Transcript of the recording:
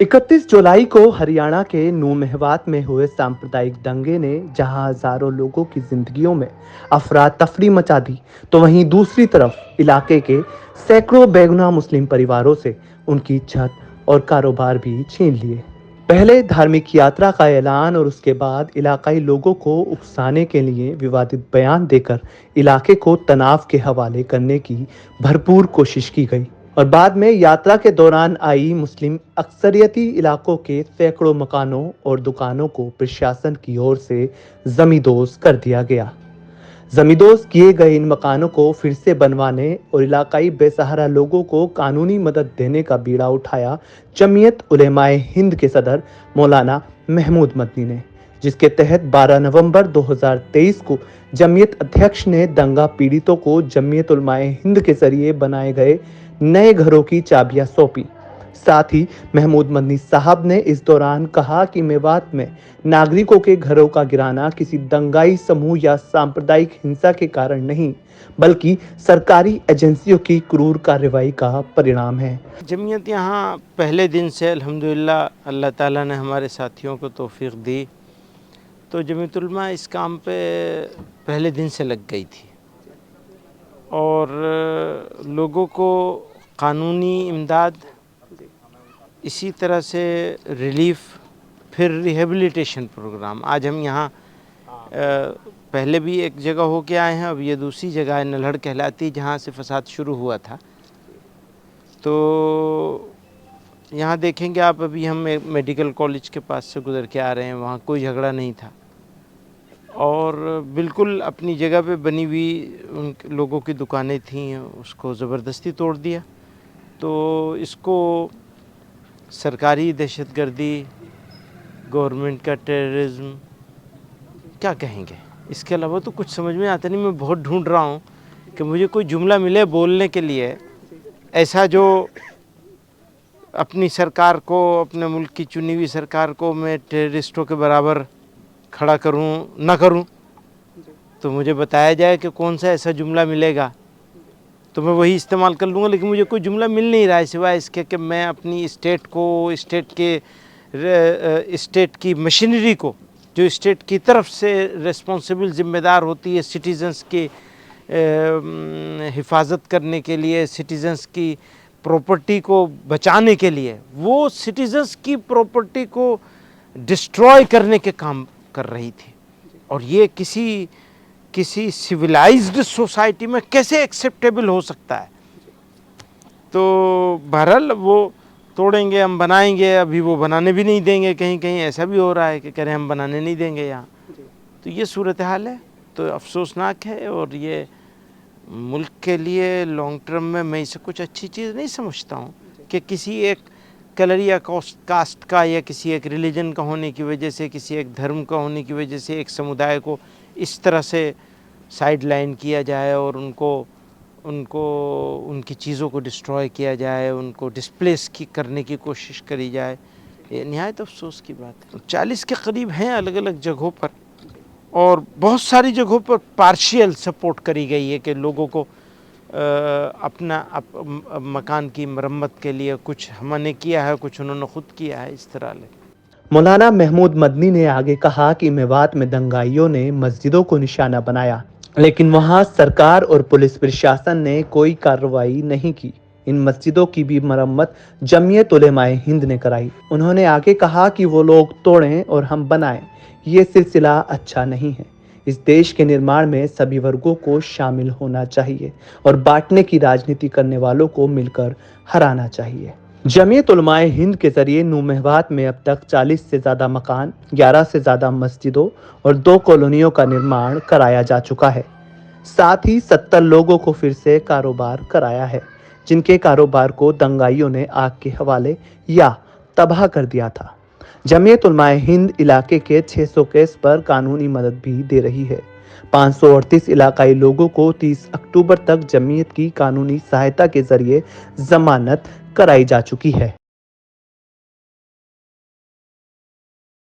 31 जुलाई को हरियाणा के नूह मेहवात में हुए सांप्रदायिक दंगे ने जहां हजारों लोगों की जिंदगियों में अफरा तफरी मचा दी, तो वहीं दूसरी तरफ इलाके के सैकड़ों बेगुनाह मुस्लिम परिवारों से उनकी छत और कारोबार भी छीन लिए। पहले धार्मिक यात्रा का ऐलान और उसके बाद इलाकाई लोगों को उकसाने के लिए विवादित बयान देकर इलाके को तनाव के हवाले करने की भरपूर कोशिश की गई और बाद में यात्रा के दौरान आई मुस्लिम अक्सरियती इलाकों के सैकड़ों मकानों और दुकानों को प्रशासन की ओर से जमींदोज कर दिया गया। जमींदोज किए गए इन मकानों को फिर से बनवाने और इलाकाई बेसहारा लोगों को कानूनी मदद देने का बीड़ा उठाया जमीयत उलेमाए हिंद के सदर मौलाना महमूद मदनी ने, जिसके तहत 12 नवंबर 2023 को जमीयत अध्यक्ष ने दंगा पीड़ितों को जमीयत उलेमाए हिंद के जरिए बनाए गए नए घरों की चाबियां सौंपी। साथ ही महमूद मदनी साहब ने इस दौरान कहा कि मेवात में नागरिकों के घरों का गिराना किसी दंगाई समूह या सांप्रदायिक हिंसा के कारण नहीं, बल्कि सरकारी एजेंसियों की क्रूर कार्रवाई का परिणाम है। जमीयत यहाँ पहले दिन से अल्हम्दुलिल्लाह अल्लाह ताला ने हमारे साथियों को तौफीक दी, तो जमीयत उलमा इस काम पे पहले दिन से लग गई थी और लोगों को कानूनी इमदाद, इसी तरह से रिलीफ, फिर रिहेबिलिटेशन प्रोग्राम। आज हम यहाँ पहले भी एक जगह हो के आए हैं, अब ये दूसरी जगह है नल्हड़ कहलाती, जहाँ से फसाद शुरू हुआ था। तो यहाँ देखेंगे आप, अभी हम मेडिकल कॉलेज के पास से गुजर के आ रहे हैं, वहाँ कोई झगड़ा नहीं था और बिल्कुल अपनी जगह पे बनी हुई उन लोगों की दुकानें थीं, उसको ज़बरदस्ती तोड़ दिया। तो इसको सरकारी दहशतगर्दी, गवर्नमेंट का टेररिज्म क्या कहेंगे, इसके अलावा तो कुछ समझ में आता नहीं। मैं बहुत ढूंढ रहा हूँ कि मुझे कोई जुमला मिले बोलने के लिए ऐसा जो अपनी सरकार को, अपने मुल्क की चुनी हुई सरकार को मैं टेररिस्टों के बराबर खड़ा करूं ना करूं। तो मुझे बताया जाए कि कौन सा ऐसा जुमला मिलेगा तो मैं वही इस्तेमाल कर लूँगा, लेकिन मुझे कोई जुमला मिल नहीं रहा है सिवाय इसके कि मैं अपनी स्टेट को, स्टेट की मशीनरी को, जो स्टेट की तरफ से रिस्पॉन्सिबल ज़िम्मेदार होती है सिटीज़न्स की हिफाजत करने के लिए, सिटीज़न्स की प्रॉपर्टी को बचाने के लिए, वो सिटीज़न्स की प्रॉपर्टी को डिस्ट्रॉय करने के काम कर रही थी। और ये किसी सिविलाइज्ड सोसाइटी में कैसे एक्सेप्टेबल हो सकता है। तो बहरहाल वो तोड़ेंगे, हम बनाएंगे, अभी वो बनाने भी नहीं देंगे। कहीं कहीं ऐसा भी हो रहा है कि कह रहे हैं हम बनाने नहीं देंगे यहाँ। तो ये सूरत हाल है, तो अफसोसनाक है और ये मुल्क के लिए लॉन्ग टर्म में मैं इसे कुछ अच्छी चीज़ नहीं समझता हूँ कि किसी एक कलर या कास्ट का या किसी एक रिलीजन का होने की वजह से, किसी एक धर्म का होने की वजह से एक समुदाय को इस तरह से साइड लाइन किया जाए और उनकी चीज़ों को डिस्ट्रॉय किया जाए, उनको डिस्प्लेस करने की कोशिश करी जाए। ये निहायत अफसोस की बात है। 40 के करीब हैं अलग अलग जगहों पर और बहुत सारी जगहों पर पार्शियल सपोर्ट करी गई है कि लोगों को अपना मकान की मरम्मत के लिए कुछ हमने किया है, कुछ उन्होंने खुद किया है, इस तरह ले। मौलाना महमूद मदनी ने आगे कहा कि मेवात में दंगाइयों ने मस्जिदों को निशाना बनाया, लेकिन वहां सरकार और पुलिस प्रशासन ने कोई कार्रवाई नहीं की। इन मस्जिदों की भी मरम्मत जमीयत उलेमाए हिंद ने कराई। उन्होंने आगे कहा कि वो लोग तोड़ें और हम बनाएं, ये सिलसिला अच्छा नहीं है। इस देश के निर्माण में सभी वर्गों को शामिल होना चाहिए और बांटने की राजनीति करने वालों को मिलकर हराना चाहिए। जमीयत उलमाए हिंद के जरिए नूह मेहवात में अब तक 40 से ज्यादा मकान, 11 से ज्यादा मस्जिदों और 2 कॉलोनियों का निर्माण कराया जा चुका है। साथ ही 70 लोगों को फिर से कारोबार कराया है, जिनके कारोबार को दंगाइयों ने आग के हवाले या तबाह कर दिया था। जमीयत उलमाए हिंद इलाके के 600 केस पर कानूनी मदद भी दे रही है। 538 इलाकाई लोगों को 30 अक्टूबर तक जमीयत की कानूनी सहायता के जरिए जमानत कराई जा चुकी है।